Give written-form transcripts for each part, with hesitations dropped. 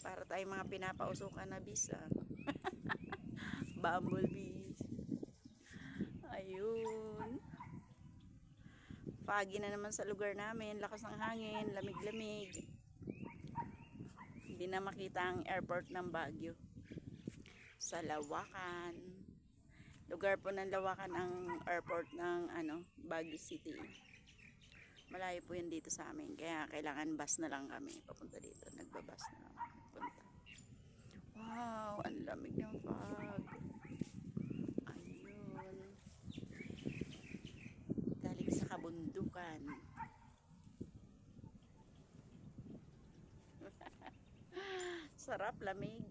Para tayong mga pinapausukan na bis, bumblebees. Ayun. Foggy na naman sa lugar namin. Lakas ng hangin, lamig-lamig. Hindi na makita ang airport ng Baguio. Sa Lawakan. Lugar po ng Lawakan ang airport ng Baguio City. Malayo po yun dito sa amin. Kaya kailangan bus na lang kami papunta dito. Nagbabas na lang kami papunta. Wow, ang lamig ng fog. Ayun. Galing sa kabundukan. Sarap, lamig.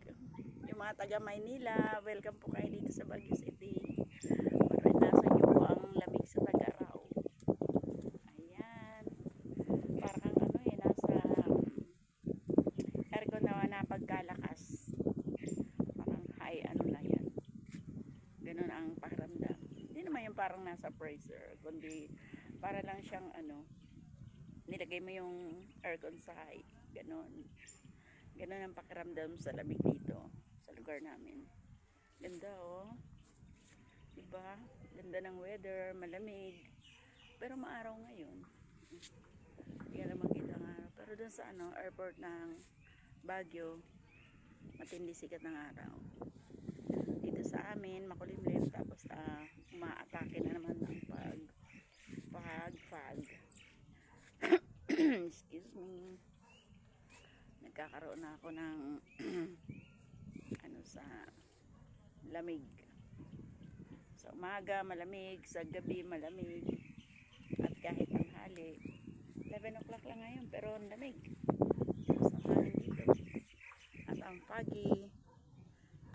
Yung mga taga Maynila, welcome po kayo dito sa Baguio City. Maranasan nyo po ang lamig sa Tagaraw. Ayan. Para kang nasa aircon na pagkalakas. Parang high lang yan. Ganun ang pakiramdam. Hindi naman yung parang nasa freezer, kundi para lang siyang nilagay mo yung aircon sa high. Ganun. Ganun ang pakiramdam sa lamig dito sa lugar namin. Ganda diba? Ganda ng weather, malamig. Pero maaraw ngayon. Hindi ka na makita ng araw. Pero dun sa airport ng Baguio, matindi sikat ng araw. Dito sa amin, makulimlim. Tapos umaatake na naman ang fog. Excuse me. Nagkakaroon na ako ng sa lamig. Sa umaga malamig, sa gabi malamig, at kahit tanghali 11 o'clock lang ngayon pero ang lamig sa hangin dito at ang foggy.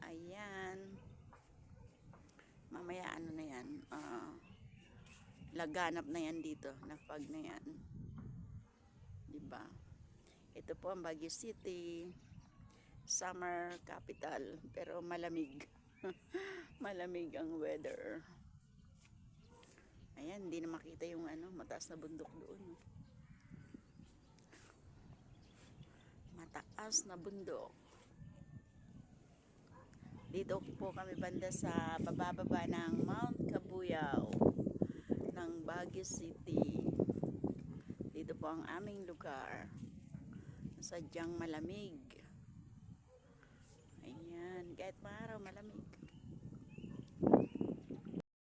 Ayan, mamaya na yan, laganap na yan dito na fog na yan, diba? Ito po ang Baguio City, summer capital, pero malamig. Malamig ang weather. Ayan, hindi na makita yung mataas na bundok doon. Mataas na bundok. Dito po kami banda sa bababa ng Mount Cabuyao ng Baguio City. Dito po ang aming lugar. Sadyang malamig. Ayan, kahit maaraw malamig.